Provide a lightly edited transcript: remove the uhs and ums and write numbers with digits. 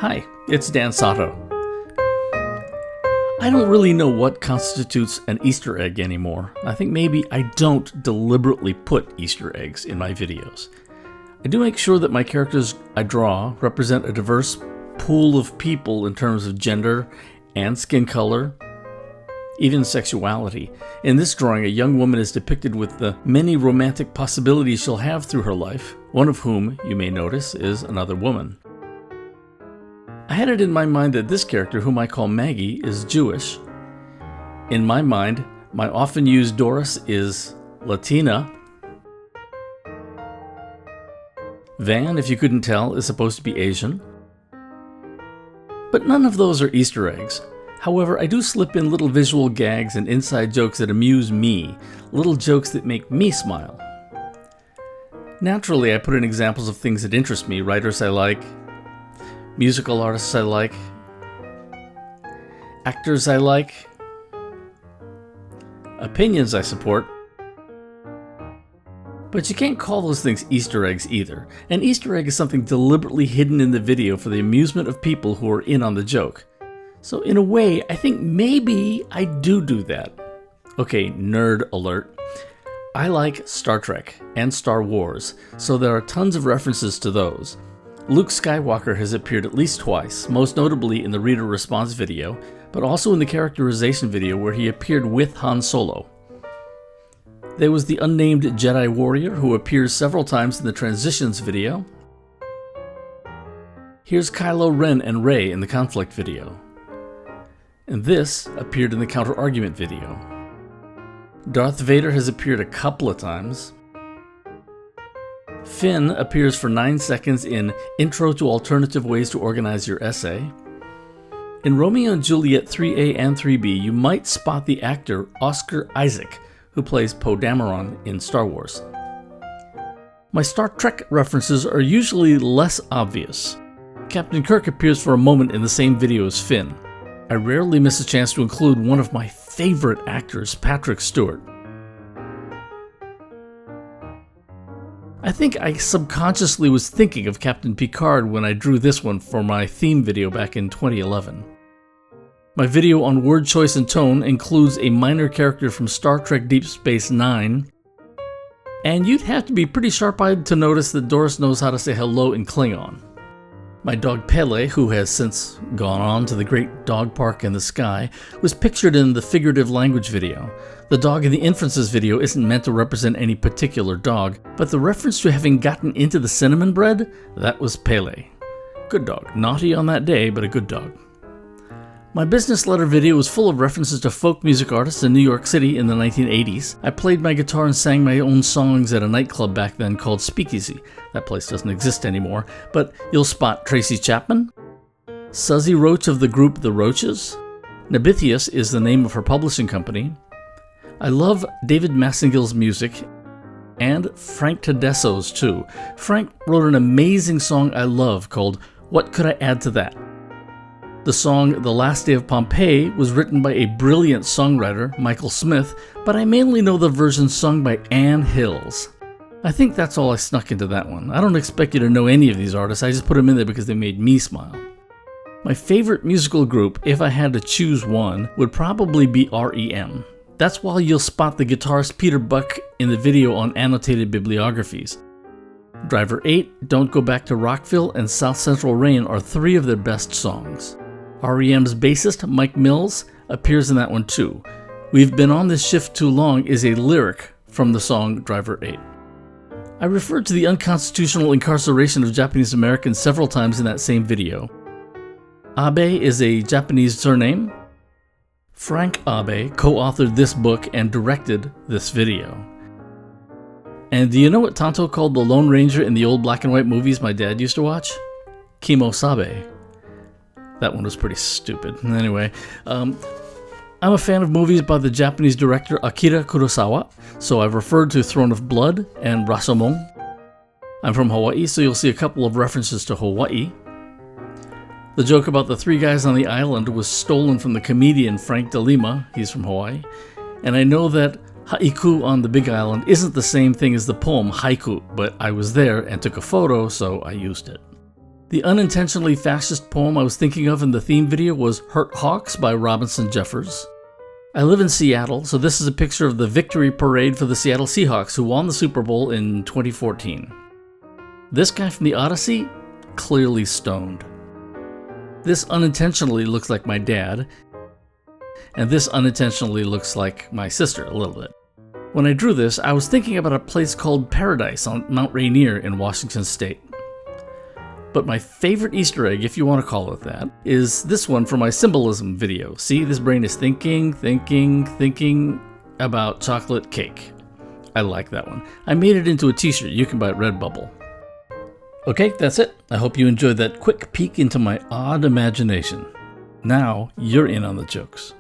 Hi, it's Dan Sato. I don't really know what constitutes an Easter egg anymore. I think maybe I don't deliberately put Easter eggs in my videos. I do make sure that my characters I draw represent a diverse pool of people in terms of gender and skin color, even sexuality. In this drawing, a young woman is depicted with the many romantic possibilities she'll have through her life, one of whom, you may notice, is another woman. I had it in my mind that this character, whom I call Maggie, is Jewish. In my mind, my often used Doris is Latina. Van, if you couldn't tell, is supposed to be Asian. But none of those are Easter eggs. However, I do slip in little visual gags and inside jokes that amuse me, little jokes that make me smile. Naturally, I put in examples of things that interest me, writers I like, musical artists I like, actors I like, opinions I support. But you can't call those things Easter eggs either. An Easter egg is something deliberately hidden in the video for the amusement of people who are in on the joke. So in a way, I think maybe I do that. Okay, nerd alert. I like Star Trek and Star Wars, so there are tons of references to those. Luke Skywalker has appeared at least twice, most notably in the reader response video, but also in the characterization video where he appeared with Han Solo. There was the unnamed Jedi warrior who appears several times in the transitions video. Here's Kylo Ren and Rey in the conflict video. And this appeared in the counter-argument video. Darth Vader has appeared a couple of times. Finn appears for 9 seconds in Intro to Alternative Ways to Organize Your Essay. In Romeo and Juliet 3A and 3B, you might spot the actor Oscar Isaac, who plays Poe Dameron in Star Wars. My Star Trek references are usually less obvious. Captain Kirk appears for a moment in the same video as Finn. I rarely miss a chance to include one of my favorite actors, Patrick Stewart. I think I subconsciously was thinking of Captain Picard when I drew this one for my theme video back in 2011. My video on word choice and tone includes a minor character from Star Trek Deep Space Nine, and you'd have to be pretty sharp-eyed to notice that Doris knows how to say hello in Klingon. My dog Pele, who has since gone on to the great dog park in the sky, was pictured in the figurative language video. The dog in the inferences video isn't meant to represent any particular dog, but the reference to having gotten into the cinnamon bread, that was Pele. Good dog. Naughty on that day, but a good dog. My business letter video was full of references to folk music artists in New York City in the 1980s. I played my guitar and sang my own songs at a nightclub back then called Speakeasy. That place doesn't exist anymore, but you'll spot Tracy Chapman, Suzy Roach of the group The Roaches. Nabithius is the name of her publishing company. I love David Massengill's music, and Frank Tedesso's too. Frank wrote an amazing song I love called What Could I Add to That? The song The Last Day of Pompeii was written by a brilliant songwriter, Michael Smith, but I mainly know the version sung by Ann Hills. I think that's all I snuck into that one. I don't expect you to know any of these artists, I just put them in there because they made me smile. My favorite musical group, if I had to choose one, would probably be REM. That's why you'll spot the guitarist Peter Buck in the video on annotated bibliographies. Driver 8, Don't Go Back to Rockville, and South Central Rain are 3 of their best songs. REM's bassist, Mike Mills, appears in that one too. We've Been on This Shift Too Long is a lyric from the song Driver 8. I referred to the unconstitutional incarceration of Japanese Americans several times in that same video. Abe is a Japanese surname. Frank Abe co-authored this book and directed this video. And do you know what Tonto called the Lone Ranger in the old black and white movies my dad used to watch? Kimosabe. That one was pretty stupid. Anyway, I'm a fan of movies by the Japanese director Akira Kurosawa, so I've referred to Throne of Blood and Rashomon. I'm from Hawaii, so you'll see a couple of references to Hawaii. The joke about the 3 guys on the island was stolen from the comedian Frank DeLima, he's from Hawaii, and I know that haiku on the Big Island isn't the same thing as the poem haiku, but I was there and took a photo, so I used it. The unintentionally fascist poem I was thinking of in the theme video was Hurt Hawks by Robinson Jeffers. I live in Seattle, so this is a picture of the victory parade for the Seattle Seahawks, who won the Super Bowl in 2014. This guy from the Odyssey? Clearly stoned. This unintentionally looks like my dad, and this unintentionally looks like my sister a little bit. When I drew this, I was thinking about a place called Paradise on Mount Rainier in Washington State. But my favorite Easter egg, if you want to call it that, is this one from my symbolism video. See, this brain is thinking about chocolate cake. I like that one. I made it into a t-shirt you can buy at Redbubble. Okay, that's it. I hope you enjoyed that quick peek into my odd imagination. Now you're in on the jokes.